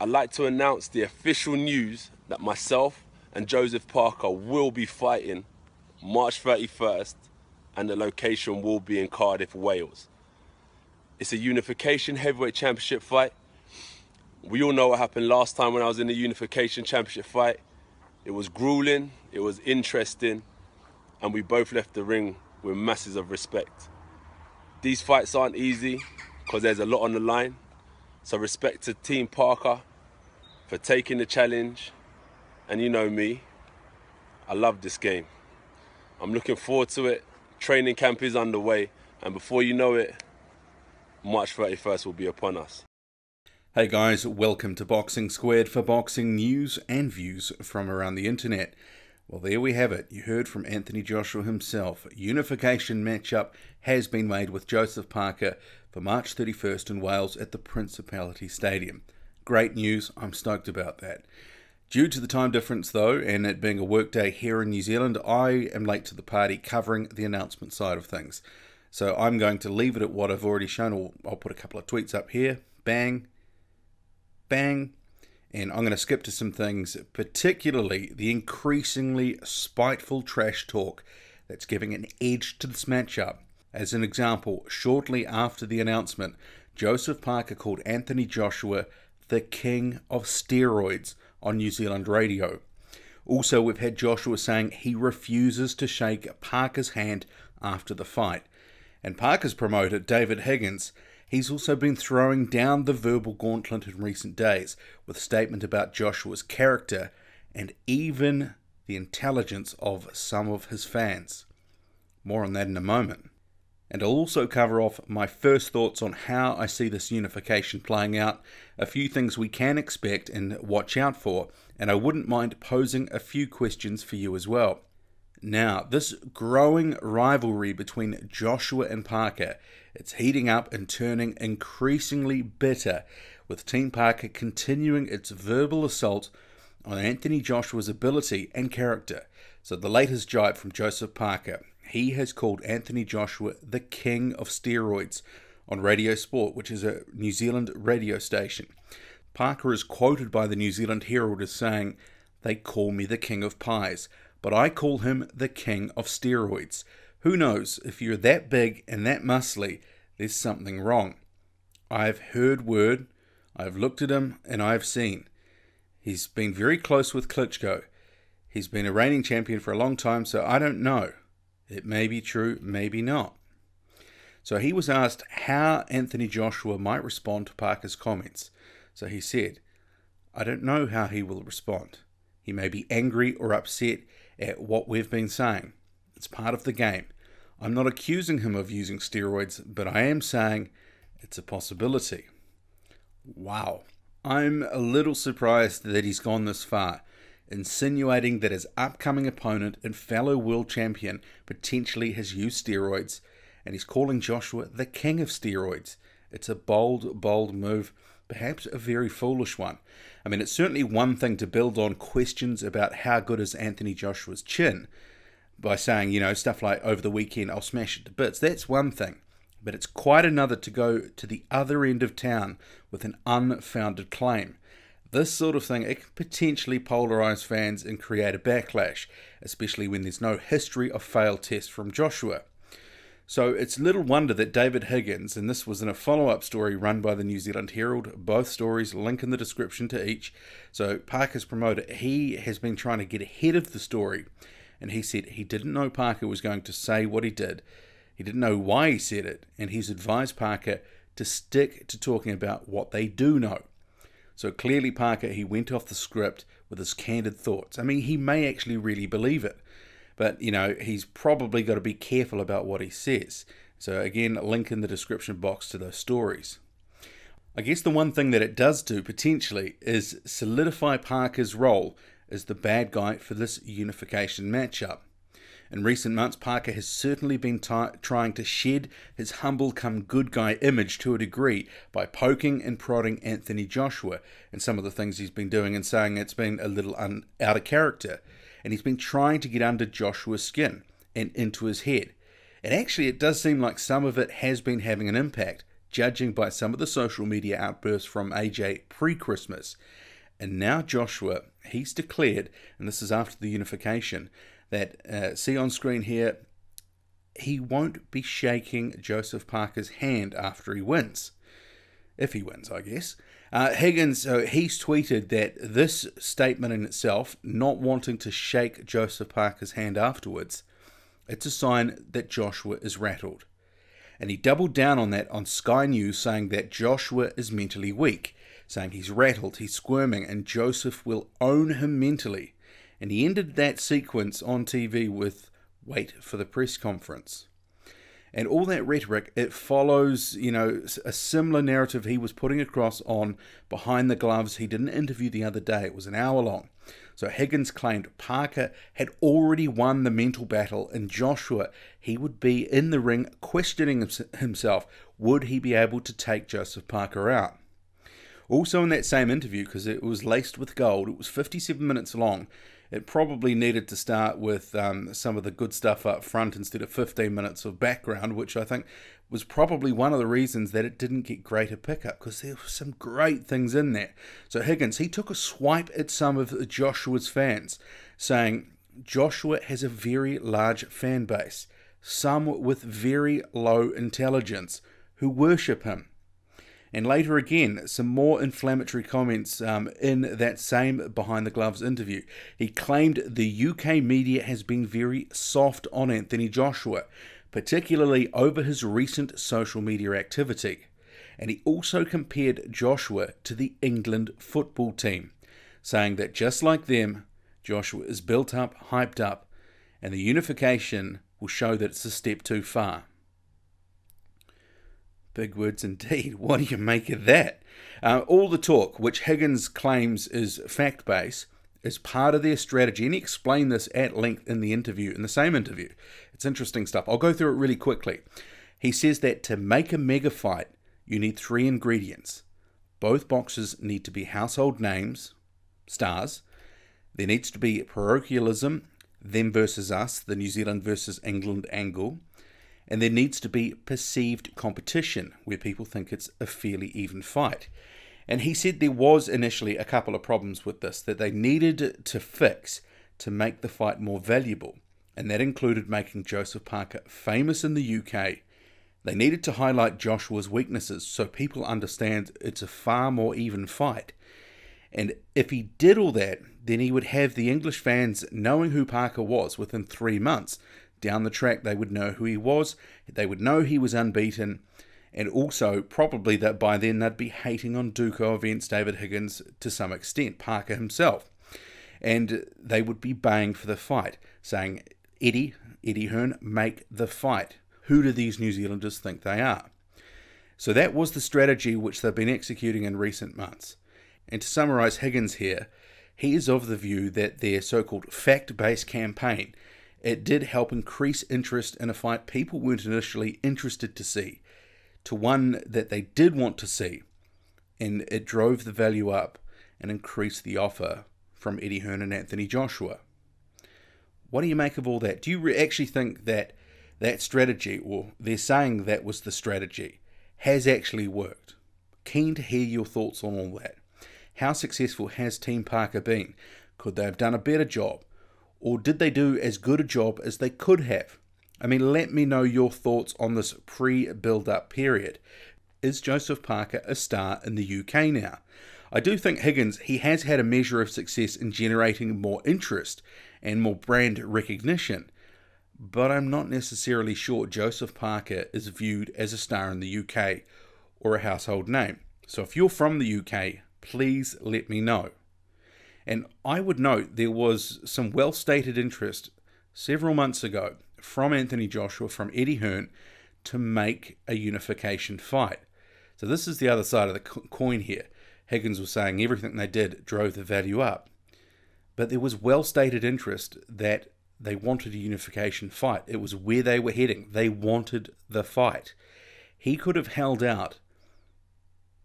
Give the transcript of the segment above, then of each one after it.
I'd like to announce the official news that myself and Joseph Parker will be fighting March 31st, and the location will be in Cardiff, Wales. It's a unification heavyweight championship fight. We all know what happened last time when I was in the unification championship fight. It was grueling, it was interesting, and we both left the ring with masses of respect. These fights aren't easy because there's a lot on the line. So respect to Team Parker for taking the challenge. And you know me, I love this game. I'm looking forward to it. Training camp is underway, and before you know it, March 31st will be upon us. Hey guys, welcome to Boxing Squared for boxing news and views from around the internet. Well, there we have it. You heard from Anthony Joshua himself. Unification matchup has been made with Joseph Parker for March 31st in Wales at the Principality Stadium. Great news. I'm stoked about that. Due to the time difference though, and it being a workday here in New Zealand, I am late to the party covering the announcement side of things. So I'm going to leave it at what I've already shown. I'll put a couple of tweets up here. Bang. Bang. And I'm going to skip to some things, particularly the increasingly spiteful trash talk that's giving an edge to this matchup. As an example, shortly after the announcement, Joseph Parker called Anthony Joshua the king of steroids on New Zealand radio. Also, we've had Joshua saying he refuses to shake Parker's hand after the fight. And Parker's promoter, David Higgins, he's also been throwing down the verbal gauntlet in recent days with a statement about Joshua's character and even the intelligence of some of his fans. More on that in a moment. And I'll also cover off my first thoughts on how I see this unification playing out, a few things we can expect and watch out for, and I wouldn't mind posing a few questions for you as well. Now, this growing rivalry between Joshua and Parker, it's heating up and turning increasingly bitter, with Team Parker continuing its verbal assault on Anthony Joshua's ability and character. So the latest jibe from Joseph Parker, he has called Anthony Joshua the king of steroids on Radio Sport, which is a New Zealand radio station. Parker is quoted by the New Zealand Herald as saying, "They call me the king of pies, but I call him the king of steroids. Who knows, if you're that big and that muscly, there's something wrong. I've heard word, I've looked at him, and I've seen. He's been very close with Klitschko. He's been a reigning champion for a long time, so I don't know. It may be true, maybe not." So he was asked how Anthony Joshua might respond to Parker's comments. So he said, "I don't know how he will respond. He may be angry or upset at what we've been saying. It's part of the game. I'm not accusing him of using steroids, but I am saying it's a possibility." Wow. I'm a little surprised that he's gone this far, insinuating that his upcoming opponent and fellow world champion potentially has used steroids, and he's calling Joshua the king of steroids. It's a bold move, perhaps a very foolish one. I mean, it's certainly one thing to build on questions about how good is Anthony Joshua's chin by saying, stuff like, over the weekend I'll smash it to bits. That's one thing. But it's quite another to go to the other end of town with an unfounded claim. This sort of thing, it can potentially polarize fans and create a backlash, especially when there's no history of failed tests from Joshua. So it's little wonder that David Higgins, and this was in a follow-up story run by the New Zealand Herald, both stories, link in the description to each. So Parker's promoter, he has been trying to get ahead of the story, and he said he didn't know Parker was going to say what he did. He didn't know why he said it, and he's advised Parker to stick to talking about what they do know. So clearly Parker, he went off the script with his candid thoughts. I mean, he may actually really believe it, but, he's probably got to be careful about what he says. So again, a link in the description box to those stories. I guess the one thing that it does do, potentially, is solidify Parker's role as the bad guy for this unification matchup. In recent months, Parker has certainly been trying to shed his humble-come-good guy image to a degree by poking and prodding Anthony Joshua and some of the things he's been doing and saying it's been a little out of character. And he's been trying to get under Joshua's skin and into his head. And actually, it does seem like some of it has been having an impact. judging by some of the social media outbursts from AJ pre-Christmas. And now Joshua, he's declared, and this is after the unification, that, see on screen here, he won't be shaking Joseph Parker's hand after he wins. If he wins, I guess. Higgins, he's tweeted that this statement in itself, not wanting to shake Joseph Parker's hand afterwards, it's a sign that Joshua is rattled. And he doubled down on that on Sky News, saying that Joshua is mentally weak, saying he's rattled, he's squirming, and Joseph will own him mentally. And he ended that sequence on TV with, "Wait for the press conference." And all that rhetoric, it follows, a similar narrative he was putting across on Behind the Gloves. He did an interview the other day. It was an hour long. So Higgins claimed Parker had already won the mental battle, and Joshua, he would be in the ring questioning himself. Would he be able to take Joseph Parker out? Also in that same interview, because it was laced with gold, it was 57 minutes long. It probably needed to start with some of the good stuff up front instead of 15 minutes of background, which I think was probably one of the reasons that it didn't get greater pickup, because there were some great things in there. So Higgins, he took a swipe at some of Joshua's fans, saying Joshua has a very large fan base, some with very low intelligence, who worship him. And later again, some more inflammatory comments in that same Behind the Gloves interview. He claimed the UK media has been very soft on Anthony Joshua, particularly over his recent social media activity. And he also compared Joshua to the England football team, saying that just like them, Joshua is built up, hyped up, and the unification will show that it's a step too far. Big words indeed. What do you make of that? All the talk, which Higgins claims is fact-based, is part of their strategy. And he explained this at length in the interview, in the same interview. It's interesting stuff. I'll go through it really quickly. He says that to make a mega fight, you need 3 ingredients. Both boxers need to be household names, stars. There needs to be parochialism, them versus us, the New Zealand versus England angle. And there needs to be perceived competition, where people think it's a fairly even fight. And he said there was initially a couple of problems with this that they needed to fix to make the fight more valuable. And that included making Joseph Parker famous in the UK. They needed to highlight Joshua's weaknesses so people understand it's a far more even fight. And if he did all that, then he would have the English fans knowing who Parker was within 3 months. Down the track, they would know who he was, they would know he was unbeaten, and also probably that by then they'd be hating on Duco Events David Higgins to some extent, Parker himself. And they would be baying for the fight, saying, Eddie Hearn, make the fight. Who do these New Zealanders think they are? So that was the strategy which they've been executing in recent months. And to summarise Higgins here, he is of the view that their so-called fact-based campaign, it did help increase interest in a fight people weren't initially interested to see, to one that they did want to see, and it drove the value up and increased the offer from Eddie Hearn and Anthony Joshua. What do you make of all that? Do you actually think that that strategy, or they're saying that was the strategy, has actually worked? Keen to hear your thoughts on all that. How successful has Team Parker been? Could they have done a better job? Or did they do as good a job as they could have? I mean, let me know your thoughts on this pre-build-up period. Is Joseph Parker a star in the UK now? I do think Higgins, he has had a measure of success in generating more interest and more brand recognition, but I'm not necessarily sure Joseph Parker is viewed as a star in the UK or a household name. So if you're from the UK, please let me know. And I would note there was some well-stated interest several months ago from Anthony Joshua, from Eddie Hearn, to make a unification fight. So this is the other side of the coin here. Higgins was saying everything they did drove the value up. But there was well-stated interest that they wanted a unification fight. It was where they were heading. They wanted the fight. He could have held out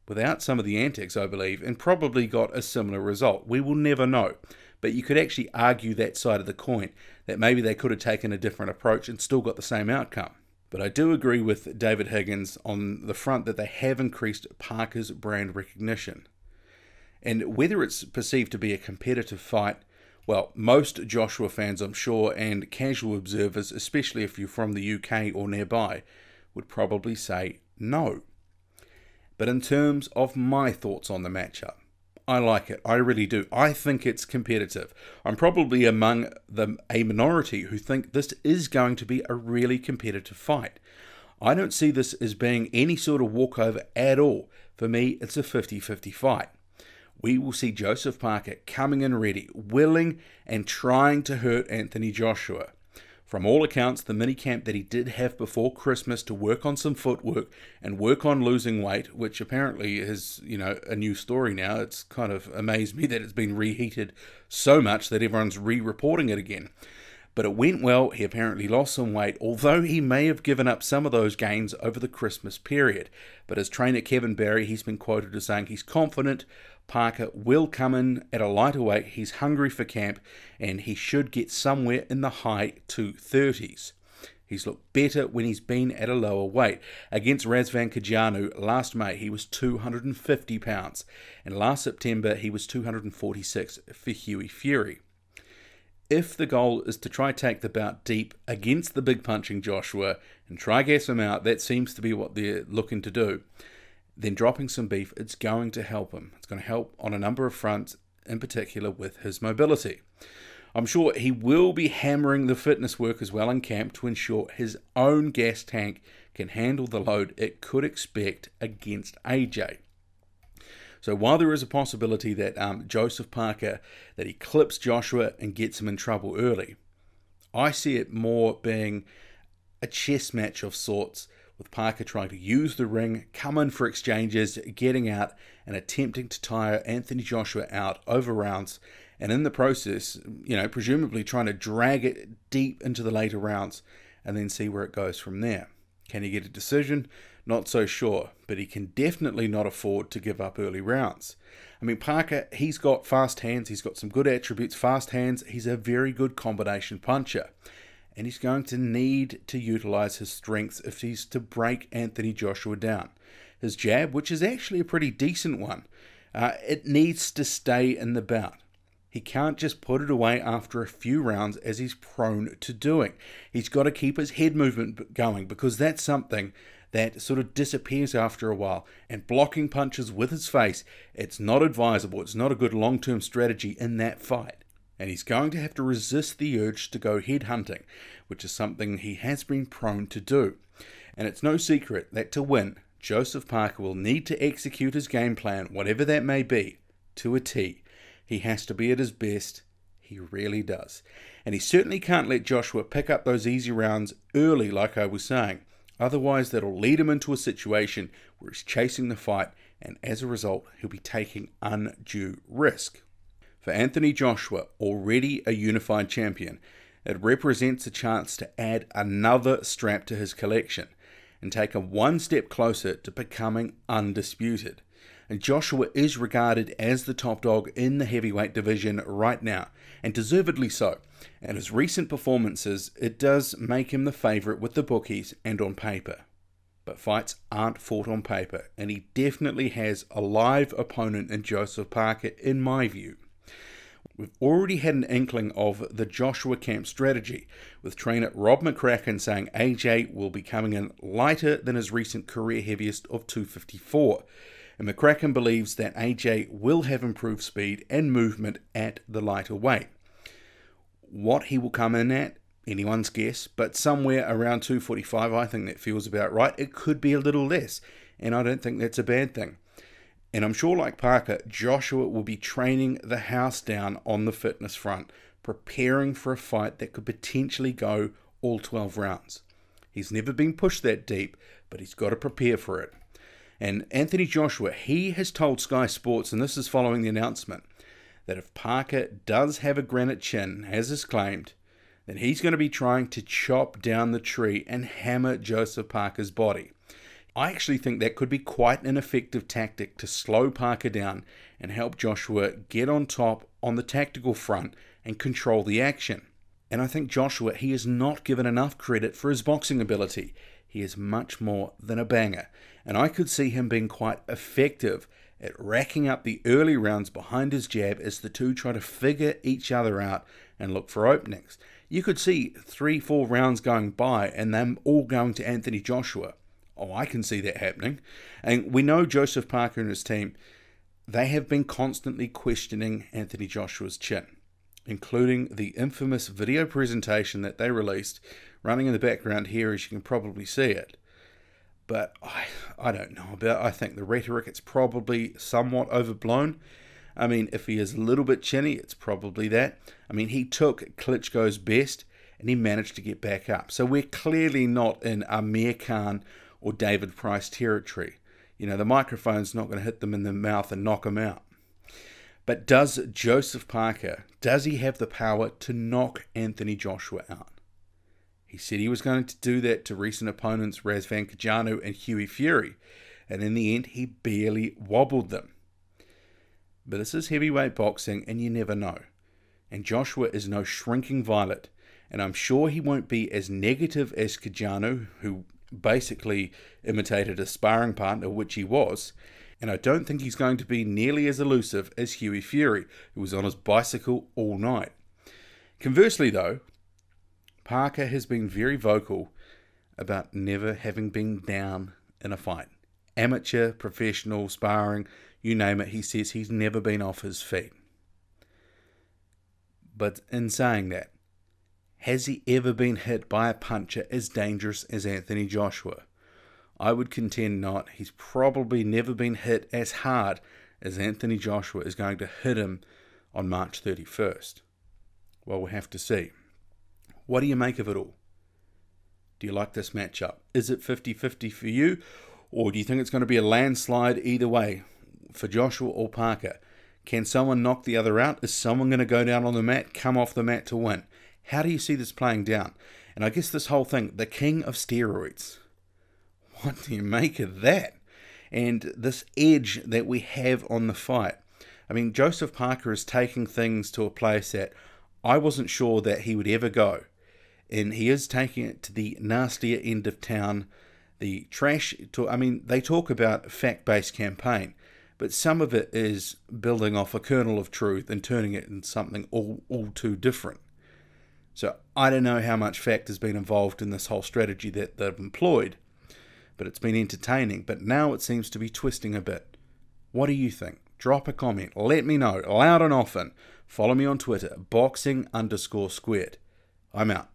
without some of the antics, I believe, and probably got a similar result. We will never know. But you could actually argue that side of the coin, that maybe they could have taken a different approach and still got the same outcome. But I do agree with David Higgins on the front that they have increased Parker's brand recognition. And whether it's perceived to be a competitive fight, well, most Joshua fans, I'm sure, and casual observers, especially if you're from the UK or nearby, would probably say no. But in terms of my thoughts on the matchup, I like it. I really do. I think it's competitive. I'm probably among a minority who think this is going to be a really competitive fight. I don't see this as being any sort of walkover at all. For me, it's a 50-50 fight. We will see Joseph Parker coming in ready, willing and trying to hurt Anthony Joshua. From all accounts, the minicamp that he did have before Christmas to work on some footwork and work on losing weight, which apparently is, a new story now. It's kind of amazed me that it's been reheated so much that everyone's re-reporting it again. But it went well. He apparently lost some weight, although he may have given up some of those gains over the Christmas period. But as trainer Kevin Barry, he's been quoted as saying he's confident Parker will come in at a lighter weight. He's hungry for camp, and he should get somewhere in the high 230s. He's looked better when he's been at a lower weight. Against Razvan Kajanu last May, he was 250 pounds, and last September he was 246 for Hughie Fury. If the goal is to try take the bout deep against the big punching Joshua and try gas him out, that seems to be what they're looking to do, then dropping some beef, it's going to help him. It's going to help on a number of fronts, in particular with his mobility. I'm sure he will be hammering the fitness work as well in camp to ensure his own gas tank can handle the load it could expect against AJ. So while there is a possibility that Joseph Parker, that he clips Joshua and gets him in trouble early, I see it more being a chess match of sorts, with Parker trying to use the ring, come in for exchanges, getting out, and attempting to tire Anthony Joshua out over rounds, and in the process, presumably trying to drag it deep into the later rounds, and then see where it goes from there. Can he get a decision? Not so sure, but he can definitely not afford to give up early rounds. I mean, Parker, he's got fast hands, he's got some good attributes, fast hands, he's a very good combination puncher. And he's going to need to utilize his strengths if he's to break Anthony Joshua down. His jab, which is actually a pretty decent one, it needs to stay in the bout. He can't just put it away after a few rounds as he's prone to doing. He's got to keep his head movement going, because that's something that sort of disappears after a while. And blocking punches with his face, it's not advisable. It's not a good long-term strategy in that fight. And he's going to have to resist the urge to go headhunting, which is something he has been prone to do. And it's no secret that to win, Joseph Parker will need to execute his game plan, whatever that may be, to a T. He has to be at his best. He really does. And he certainly can't let Joshua pick up those easy rounds early, like I was saying. Otherwise, that'll lead him into a situation where he's chasing the fight, and as a result, he'll be taking undue risk. For Anthony Joshua, already a unified champion, it represents a chance to add another strap to his collection and take him one step closer to becoming undisputed. And Joshua is regarded as the top dog in the heavyweight division right now, and deservedly so. And his recent performances, it does make him the favourite with the bookies and on paper. But fights aren't fought on paper, and he definitely has a live opponent in Joseph Parker, in my view. We've already had an inkling of the Joshua camp strategy, with trainer Rob McCracken saying AJ will be coming in lighter than his recent career heaviest of 254. And McCracken believes that AJ will have improved speed and movement at the lighter weight. What he will come in at, anyone's guess, but somewhere around 245, I think that feels about right. It could be a little less, and I don't think that's a bad thing. And I'm sure, like Parker, Joshua will be training the house down on the fitness front, preparing for a fight that could potentially go all 12 rounds. He's never been pushed that deep, but he's got to prepare for it. And Anthony Joshua, he has told Sky Sports, and this is following the announcement, that if Parker does have a granite chin, as is claimed, then he's going to be trying to chop down the tree and hammer Joseph Parker's body. I actually think that could be quite an effective tactic to slow Parker down and help Joshua get on top on the tactical front and control the action. And I think Joshua, he is not given enough credit for his boxing ability. he is much more than a banger, and I could see him being quite effective at racking up the early rounds behind his jab as the two try to figure each other out and look for openings. You could see 3-4 rounds going by and them all going to Anthony Joshua. Oh, I can see that happening. And we know Joseph Parker and his team, they have been constantly questioning Anthony Joshua's chin, including the infamous video presentation that they released, running in the background here as you can probably see it. But I don't know about, I think the rhetoric, it's probably somewhat overblown. I mean, if he is a little bit chinny, it's probably that. I mean, he took Klitschko's best and he managed to get back up. So we're clearly not in Amir Khan or David Price territory. You know, the microphone's not going to hit them in the mouth and knock them out. But does Joseph Parker, does he have the power to knock Anthony Joshua out? He said he was going to do that to recent opponents Razvan Kajanu and Hughie Fury, and in the end he barely wobbled them. But this is heavyweight boxing and you never know. And Joshua is no shrinking violet, and I'm sure he won't be as negative as Kajanu, who basically imitated a sparring partner, which he was, and I don't think he's going to be nearly as elusive as Hughie Fury, who was on his bicycle all night. Conversely though, Parker has been very vocal about never having been down in a fight. Amateur, professional, sparring, you name it, he says he's never been off his feet. But in saying that, has he ever been hit by a puncher as dangerous as Anthony Joshua? I would contend not. He's probably never been hit as hard as Anthony Joshua is going to hit him on March 31st. Well, we'll have to see. What do you make of it all? Do you like this matchup? Is it 50-50 for you? Or do you think it's going to be a landslide either way for Joshua or Parker? Can someone knock the other out? Is someone going to go down on the mat, come off the mat to win? How do you see this playing down? And I guess this whole thing, the king of steroids. What do you make of that? And this edge that we have on the fight. I mean, Joseph Parker is taking things to a place that I wasn't sure that he would ever go. And he is taking it to the nastier end of town, the trash. I mean, they talk about fact-based campaign, but some of it is building off a kernel of truth and turning it into something all too different. So I don't know how much fact has been involved in this whole strategy that they've employed, but it's been entertaining. But now it seems to be twisting a bit. What do you think? Drop a comment. Let me know, loud and often. Follow me on Twitter, boxing_squared. I'm out.